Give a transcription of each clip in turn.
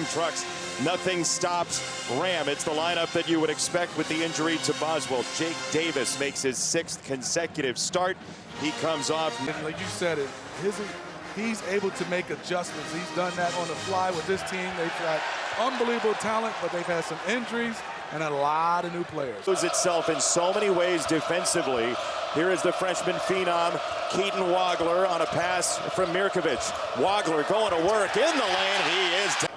Ram trucks. Nothing stops Ram. It's the lineup that you would expect with the injury to Boswell. Jake Davis makes his 6th consecutive start. He comes off. Like you said, he's able to make adjustments. He's done that on the fly with this team. They've got unbelievable talent, but they've had some injuries and a lot of new players. Shows itself in so many ways defensively. Here is the freshman phenom, Keaton Wagler, on a pass from Mirkovic. Wagler going to work in the lane. He is down.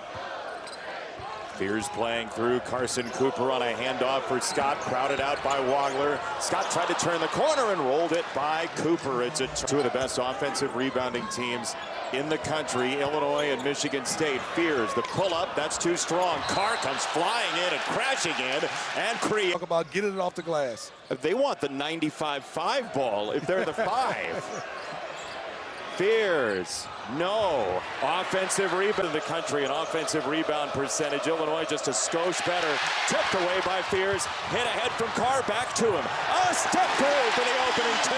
Fears playing through. Carson Cooper on a handoff for Scott, crowded out by Wagler. Scott tried to turn the corner and rolled it by Cooper. It's two of the best offensive rebounding teams in the country, Illinois and Michigan State. Fears the pull-up, that's too strong. Carr comes flying in and crashing in and create. Talk about getting it off the glass. They want the 95-5 ball if they're the 5. Fears, no. Offensive rebound in the country, an offensive rebound percentage. Illinois just a skosh better. Tipped away by Fears. Hit ahead from Carr, back to him. A step through for the opening 2.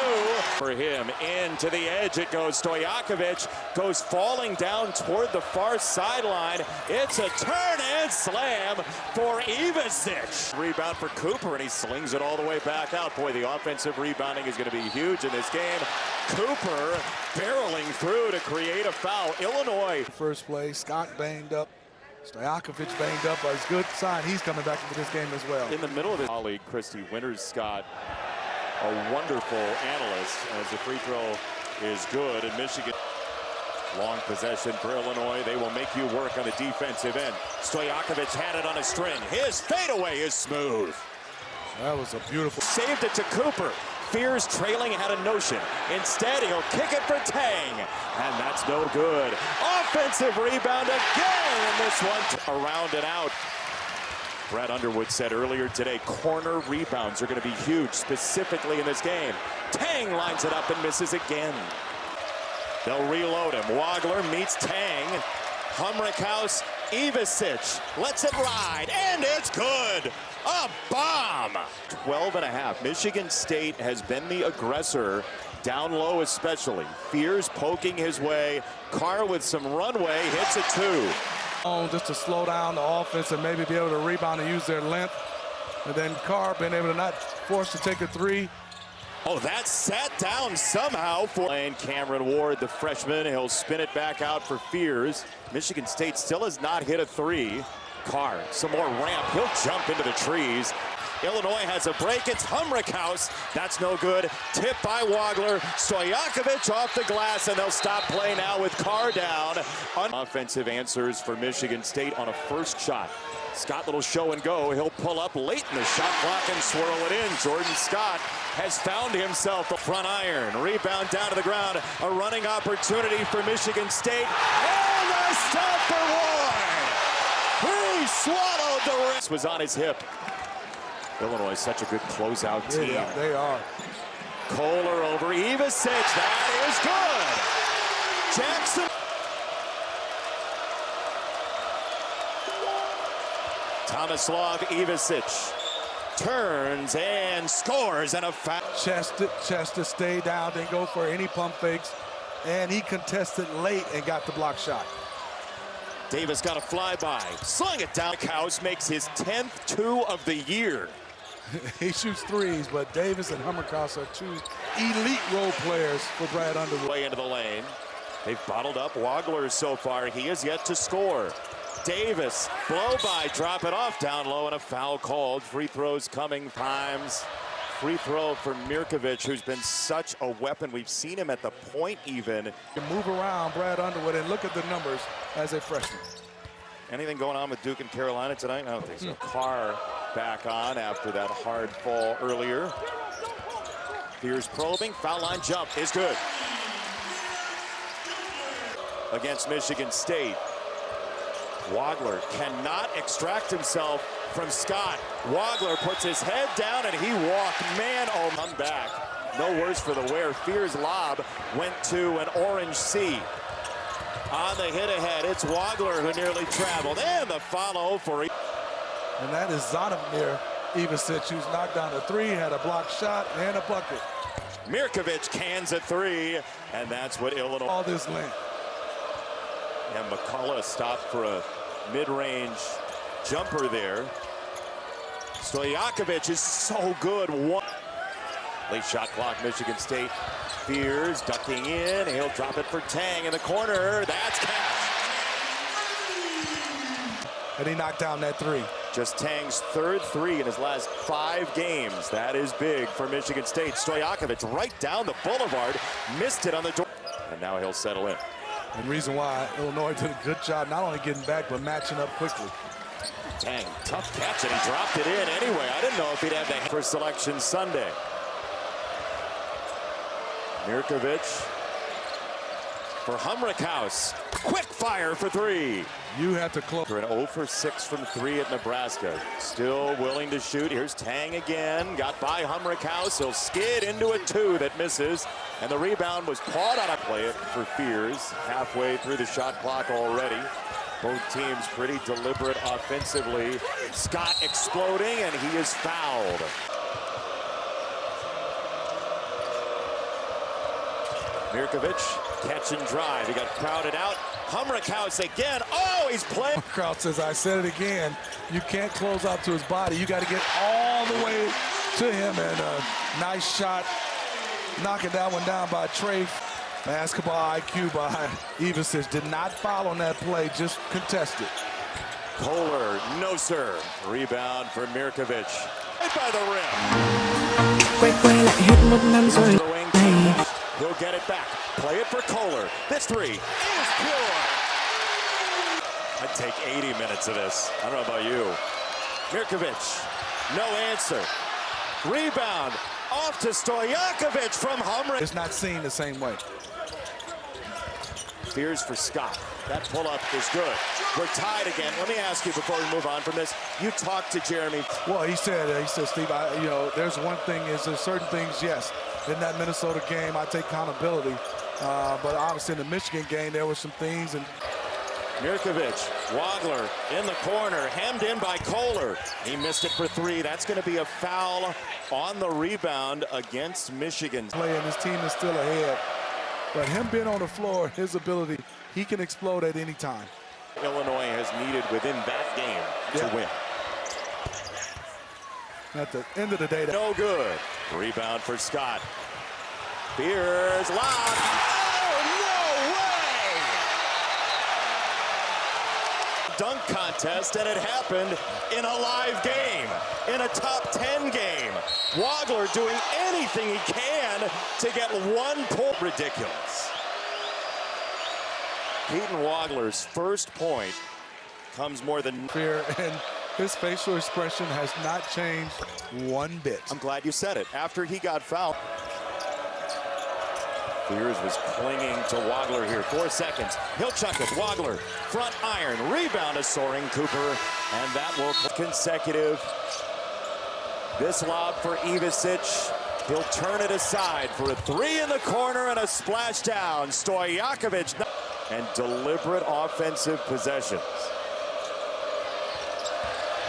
For him, into the edge it goes. Stojakovic goes falling down toward the far sideline. It's a turn and slam for Ivasic. Rebound for Cooper, and he slings it all the way back out. Boy, the offensive rebounding is going to be huge in this game. Cooper barreling through to create a foul. Illinois. First play, Scott banged up. Stojakovic banged up, but it's a good sign he's coming back into this game as well. In the middle of his colleague, Christy Winters-Scott, a wonderful analyst, as the free throw is good. And Michigan, long possession for Illinois. They will make you work on the defensive end. Stojakovic had it on a string. His fadeaway is smooth. That was a beautiful. Saved it to Cooper. Fears trailing, had a notion. Instead, he'll kick it for Tang. And that's no good. Offensive rebound again. And this one around and out. Brad Underwood said earlier today, corner rebounds are going to be huge, specifically in this game. Tang lines it up and misses again. They'll reload him. Wagler meets Tang. Humrickhouse, Ivasic lets it ride, and it's good. A bomb. 12.5. Michigan State has been the aggressor, down low especially. Fears poking his way. Carr with some runway hits a 2. Just to slow down the offense and maybe be able to rebound and use their length. And then Carr being able to not force to take a 3. Oh, that sat down somehow for Cameron Ward, the freshman. He'll spin it back out for Fears. Michigan State still has not hit a 3. Carr, some more ramp. He'll jump into the trees. Illinois has a break. It's Humrickhouse. That's no good. Tip by Wagler. Stojakovic off the glass, and they'll stop play now with Carr down. Offensive answers for Michigan State on a first shot. Scott, little show and go. He'll pull up late in the shot clock and swirl it in. Jordan Scott has found himself a front iron. Rebound down to the ground. A running opportunity for Michigan State. And a stop for Ward. He swallowed the wrist. Was on his hip. Illinois is such a good closeout team. Yeah, they are. Kohler over Ivasic. That is good. Jackson. Tomislav Ivasic turns and scores, and a foul. Chester stayed down, didn't go for any pump fakes, and he contested late and got the block shot. Davis got a flyby, slung it down. House makes his 10th 2 of the year. He shoots 3s, but Davis and Humrickhouse are 2 elite role players for Brad Underwood. Way into the lane. They've bottled up Wagler so far. He has yet to score. Davis, blow by, drop it off down low, and a foul called. Free throws coming times. Free throw for Mirkovic, who's been such a weapon. We've seen him at the point even. You move around Brad Underwood and look at the numbers as a freshman. Anything going on with Duke and Carolina tonight? I don't think so. Carr back on after that hard fall earlier. Fears probing, foul line jump is good. Against Michigan State. Wagler cannot extract himself from Scott. Wagler puts his head down and he walked. Man, oh, come back. No worse for the wear. Fears lob went to an Orange C. On the hit ahead, it's Wagler who nearly traveled. And the follow for... And that is Zonovnir Ivasic, who's knocked down a 3, had a block shot and a bucket. Mirkovic cans a 3, and that's what Illinois... All this length. And McCullough stopped for a mid-range jumper there. Stojakovic is so good. Late shot clock, Michigan State. Fears ducking in. He'll drop it for Tang in the corner. That's cash. And he knocked down that three. Just Tang's third three in his last 5 games. That is big for Michigan State. Stojakovic right down the boulevard. Missed it on the door. And now he'll settle in. And the reason why Illinois did a good job not only getting back, but matching up quickly. Tang, tough catch, and he dropped it in anyway. I didn't know if he'd have the for Selection Sunday. Mirkovic for Humrickhouse. Quick fire for 3. You have to close. For an 0 for 6 from 3 at Nebraska. Still willing to shoot. Here's Tang again. Got by Humrickhouse. He'll skid into a 2 that misses. And the rebound was pawed out of play it for Fears. Halfway through the shot clock already. Both teams pretty deliberate offensively. Scott exploding, and he is fouled. Mirkovic, catch and drive. He got crowded out. Humrickhouse again. Oh, he's playing. Kraut says, I said it again, you can't close out to his body. You got to get all the way to him. And a nice shot, knocking that one down by Trey. Basketball IQ by Ivisic. Did not foul on that play, just contested. Kohler, no sir. Rebound for Mirkovic. Right by the rim. He'll get it back. Play it for Kohler. This 3 is pure. I'd take 80 minutes of this. I don't know about you. Mirkovic, no answer. Rebound off to Stojakovic from Humrick. It's not seen the same way. Fears for Scott. That pull-up is good. We're tied again. Let me ask you before we move on from this. You talked to Jeremy. Well, he said, Steve, there's one thing is there's certain things, yes. In that Minnesota game, I take accountability. But obviously in the Michigan game, there were some things. And Mirkovic, Wagler in the corner, hemmed in by Kohler. He missed it for 3. That's going to be a foul on the rebound against Michigan. Playing, his team is still ahead. But him being on the floor, his ability, he can explode at any time. Illinois has needed within that game to win. At the end of the day, no good. Rebound for Scott. Fears lob. Oh, no way! Dunk contest, and it happened in a live game, in a top 10 game. Wagler doing anything he can to get 1 point. Ridiculous. Keaton Wagler's first point comes more than fear, and his facial expression has not changed one bit. I'm glad you said it. After he got fouled, Fears was clinging to Wagler here. 4 seconds. He'll chuck it. Wagler, front iron. Rebound is soaring Cooper, and that will consecutive. This lob for Ivisic. He'll turn it aside for a 3 in the corner and a splash down. Stojakovic and deliberate offensive possessions.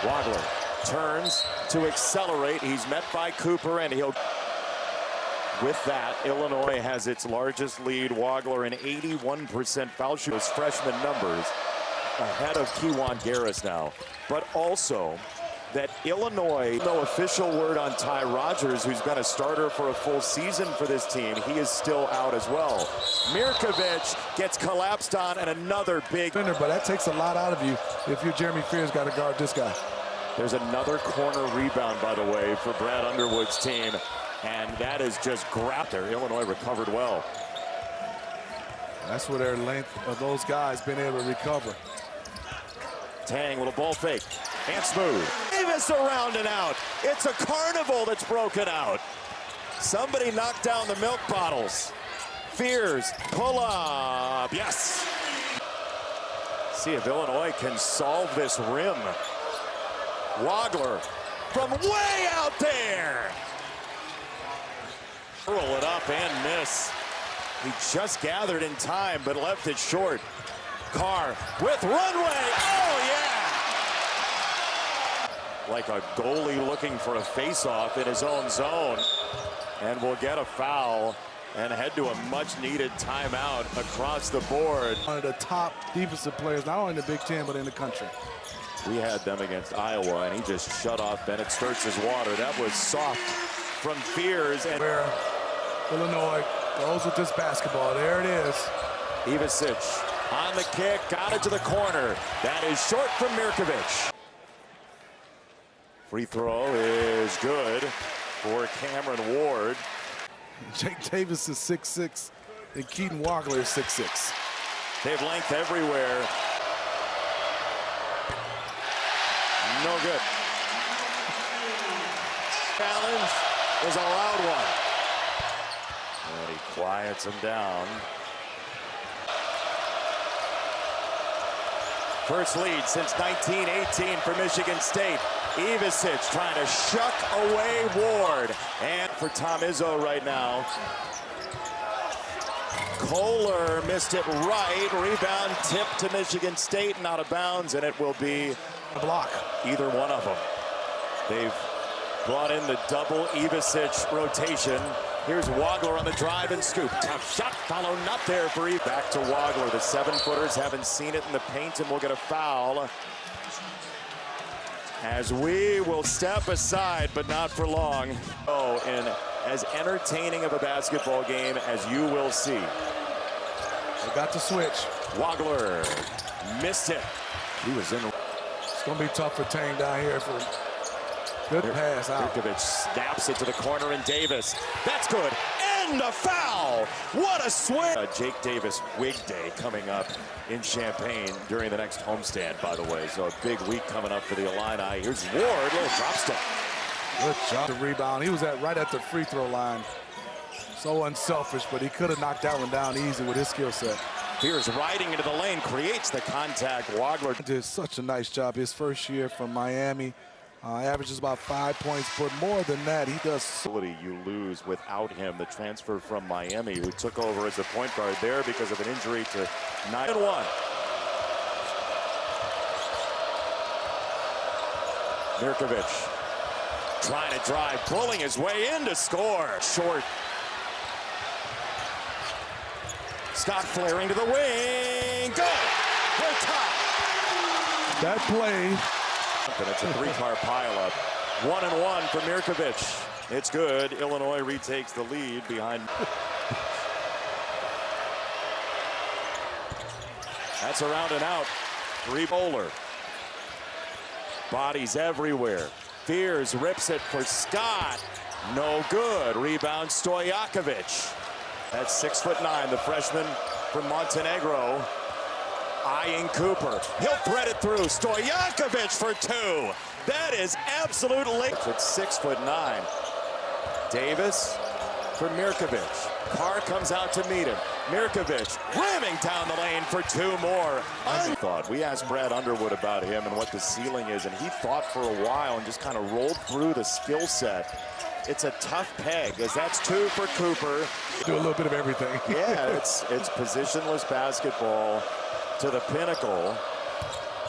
Wagler turns to accelerate. He's met by Cooper, and he'll. With that, Illinois has its largest lead. Wagler an 81% foul shoot. His freshman numbers ahead of Kewan Garris now. But also that Illinois, no official word on Ty Rogers, who's been a starter for a full season for this team. He is still out as well. Mirkovic gets collapsed on, and another big. But that takes a lot out of you if you're Jeremy Fears, got to guard this guy. There's another corner rebound, by the way, for Brad Underwood's team. And that is just grabbed there. Illinois recovered well. That's where their length of those guys been able to recover. Tang with a ball fake. And smooth. Davis around and out. It's a carnival that's broken out. Somebody knocked down the milk bottles. Fears, pull up. Yes. See if Illinois can solve this rim. Wagler from way out there. Roll it up and miss. He just gathered in time, but left it short. Carr with runway. Oh, yeah! Like a goalie looking for a face-off in his own zone. And will get a foul and head to a much-needed timeout across the board. One of the top defensive players, not only in the Big Ten, but in the country. We had them against Iowa, and he just shut off Bennett Sturtz's water. That was soft from Fears. And where Illinois goes with this basketball. There it is. Ivasic on the kick, got it to the corner. That is short from Mirkovic. Free throw is good for Cameron Ward. Jake Davis is 6'6", and Keaton Wagler is 6'6". They have length everywhere. No good. Challenge is a loud one. And he quiets him down. First lead since 1918 for Michigan State. Ivasic trying to shuck away Ward. And for Tom Izzo right now. Kohler missed it right. Rebound tip to Michigan State and out of bounds, and it will be A block. either one of them. They've brought in the double Ivasic rotation. Here's Wagler on the drive and scoop. Tough shot, follow not there for Eve. Back to Wagler. The 7-footers haven't seen it in the paint and will get a foul. As we will step aside, but not for long. Oh, and as entertaining of a basketball game as you will see. They got the switch. Wagler missed it. He was in. It's going to be tough for Tang down here for good pass out. Mirkovic snaps it to the corner, and Davis. That's good. And a foul. What a swing. Jake Davis wig day coming up in Champaign during the next homestand, by the way. So a big week coming up for the Illini. Here's Ward, little drop step. Good job. The rebound. He was right at the free throw line. So unselfish, but he could have knocked that one down easy with his skill set. Fears riding into the lane, creates the contact. Wagler did such a nice job his first year from Miami. Averages about 5 points, but more than that, he does. You lose without him. The transfer from Miami, who took over as a point guard there because of an injury to 9-1. Mirkovic trying to drive, pulling his way in to score. Short. Scott flaring to the wing. Go! We're tied. That play. And it's a 3-car pileup. 1-1 for Mirkovic. It's good. Illinois retakes the lead behind. That's around and out. Bowler. Bodies everywhere. Fears rips it for Scott. No good. Rebound Stojakovic. That's 6'9", the freshman from Montenegro. Eyeing Cooper. He'll thread it through. Stojakovic for 2. That is absolutely. It's 6'9". Davis for Mirkovic. Carr comes out to meet him. Mirkovic ramming down the lane for 2 more. We asked Brad Underwood about him and what the ceiling is, and he thought for a while and just kind of rolled through the skill set. It's a tough peg, as that's 2 for Cooper. Do a little bit of everything. Yeah, it's positionless basketball to the pinnacle.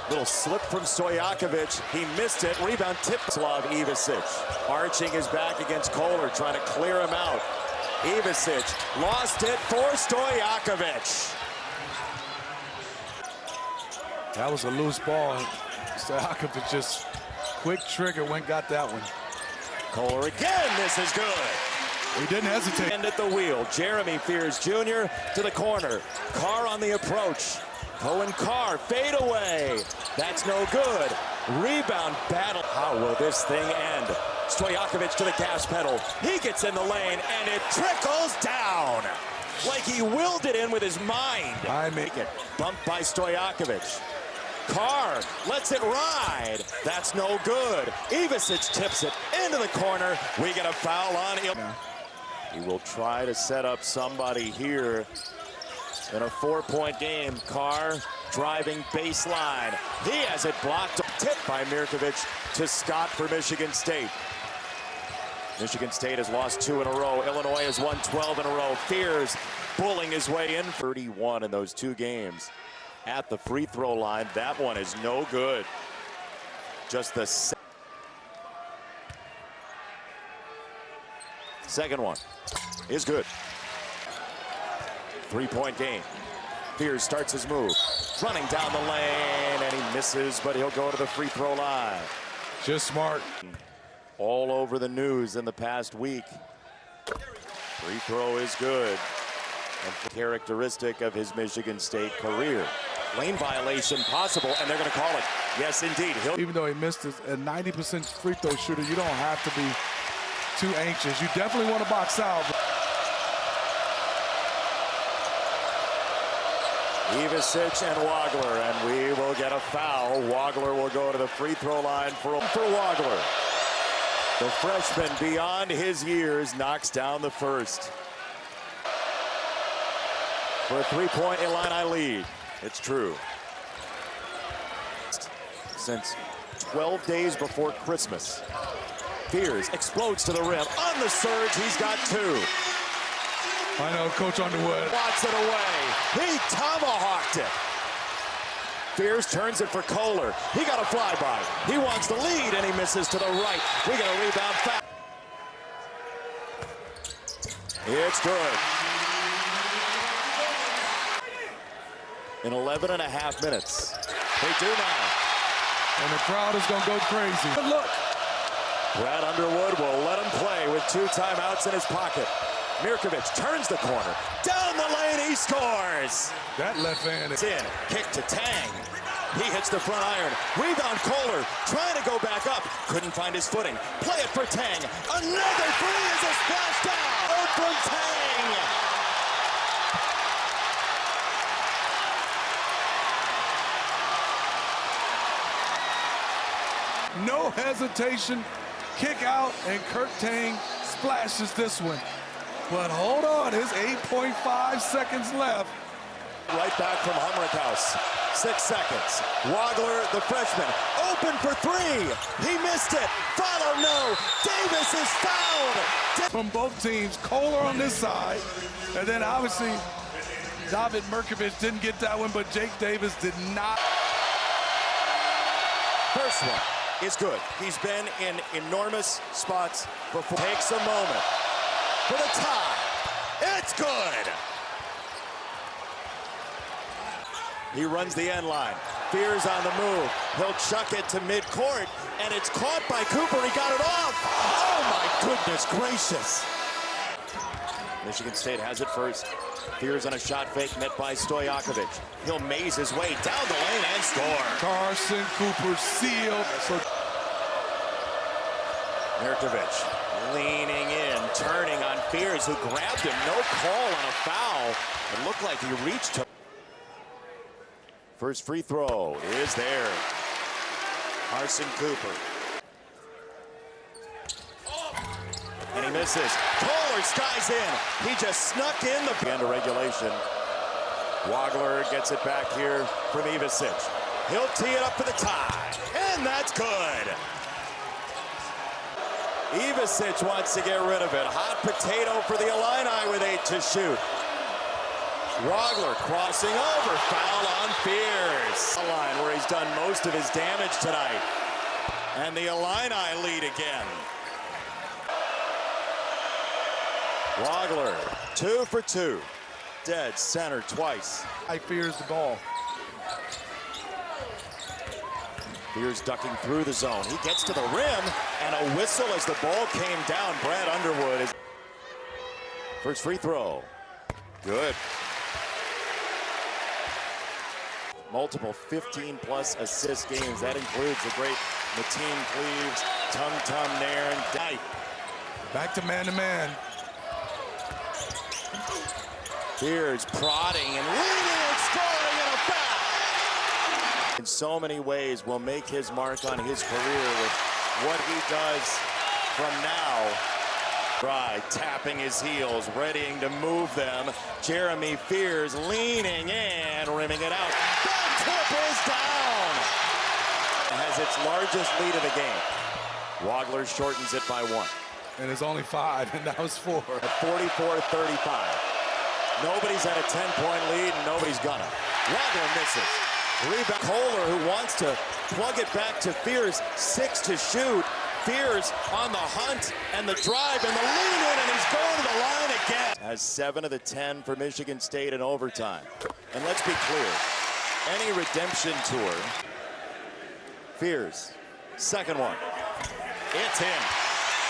Little slip from Stojakovic. He missed it. Rebound tipped Slav Ivasic. Arching his back against Kohler, trying to clear him out. Ivasic lost it for Stojakovic. That was a loose ball. Stojakovic just quick trigger, got that one. Kohler again. This is good. He didn't hesitate. And at the wheel, Jeremy Fears Jr. to the corner. Carr on the approach. Cohen Carr, fade away. That's no good. Rebound battle. How will this thing end? Stojakovic to the gas pedal. He gets in the lane, and it trickles down. Like he willed it in with his mind. I make it. Bumped by Stojakovic. Carr lets it ride. That's no good. Ivasic tips it into the corner. We get a foul on him. He will try to set up somebody here in a 4-point game. Carr driving baseline. He has it blocked. Tipped by Mirkovic to Scott for Michigan State. Michigan State has lost 2 in a row. Illinois has won 12 in a row. Fears pulling his way in. 31 in those 2 games. At the free throw line, that one is no good. Just the second one is good. Three-point game. Fears starts his move. Running down the lane, and he misses, but he'll go to the free throw line. Just smart. All over the news in the past week. Free throw is good. And characteristic of his Michigan State career. Lane violation possible, and they're going to call it. Yes, indeed. Even though he missed a 90% free throw shooter, you don't have to be too anxious. You definitely want to box out. Ivisic and Wagler, and we will get a foul. Wagler will go to the free throw line for Wagler. The freshman, beyond his years, knocks down the first. For a three-point Illini lead. It's true. Since 12 days before Christmas. Fears explodes to the rim. On the surge, he's got two. I know, Coach Underwood. Wants it away. He tomahawked it. Fears turns it for Kohler. He got a flyby. He wants the lead, and he misses to the right. We get a rebound foul. It's good. In 11 and a half minutes. They do now. And the crowd is going to go crazy. But look. Brad Underwood will let him play with 2 timeouts in his pocket. Mirkovic turns the corner. Down the lane, he scores. That left hand is in. Kick to Tang. He hits the front iron. Rebound Kohler, trying to go back up. Couldn't find his footing. Play it for Tang. Another three is a splash down. Out from Tang. No hesitation. Kick out, and Kurt Tang splashes this one. But hold on, there's 8.5 seconds left. Right back from Humrickhouse. 6 seconds. Wagler, the freshman, open for three. He missed it. Follow no. Davis is fouled. From both teams, Kohler on this side, and then obviously David Mirkovic didn't get that one, but Jake Davis did not. First one is good. He's been in enormous spots before. Takes a moment for the tie. It's good. He runs the end line. Fears on the move. He'll chuck it to midcourt, and it's caught by Cooper. He got it off. Oh, my goodness gracious. Michigan State has it first. Fears on a shot fake met by Stojakovic. He'll maze his way down the lane and score. Carson Cooper sealed. Mirkovic leaning in, turning on Fears, who grabbed him. No call on a foul. It looked like he reached him. First free throw is there. Carson Cooper. And he misses. Kohler skies in. He just snuck in the end of regulation. Wagler gets it back here from Ivisic. He'll tee it up for the tie. And that's good. Ivisic wants to get rid of it. Hot potato for the Illini with 8 to shoot. Wagler crossing over. Foul on Fears. A line where he's done most of his damage tonight. And the Illini lead again. Wagler, 2 for 2. Dead center twice. I Fears the ball. Fears ducking through the zone. He gets to the rim, and a whistle as the ball came down. Brad Underwood is first free throw. Good. Multiple 15-plus assist games. That includes the great Mateen Cleaves, Tum Tum Nairn, Dyke. Back to man-to-man. Fears prodding and leading and scoring and a foul. In so many ways will make his mark on his career with what he does from now. Right, tapping his heels, readying to move them. Jeremy Fears leaning in, rimming it out. That tip is down. Has its largest lead of the game. Wagler shortens it by 1. And it's only 5, and that was 4. At 44-35. Nobody's at a 10-point lead, and nobody's gonna. Wagler misses. Rebound. Kohler, who wants to plug it back to Fears. 6 to shoot. Fears on the hunt and the drive and the lean in, and he's going to the line again. Has 7 of the 10 for Michigan State in overtime. And let's be clear, any redemption tour, Fears, second one. It's him.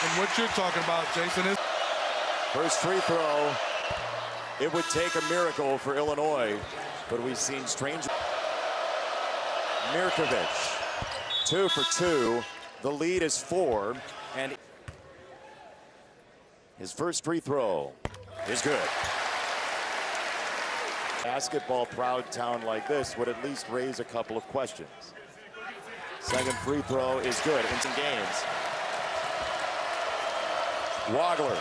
And what you're talking about, Jason, is First free throw. It would take a miracle for Illinois, but we've seen strange. Mirkovic, 2 for 2. The lead is 4, and his first free throw is good. Basketball proud town like this would at least raise a couple of questions. Second free throw is good in some games. Wagler,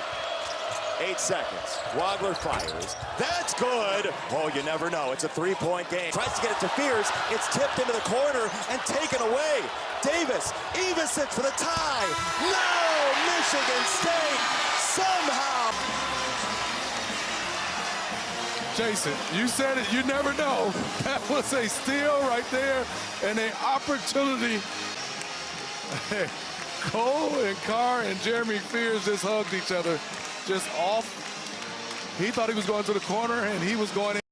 8 seconds. Wagler fires. That's good. Oh, you never know. It's a 3-point game. Tries to get it to Fears. It's tipped into the corner and taken away. Davis, Evasic for the tie. No! Michigan State somehow. Jason, you said it. You never know. That was a steal right there and an opportunity. Cole and Carr and Jeremy Fears just hugged each other, just off. He thought he was going to the corner, and he was going in.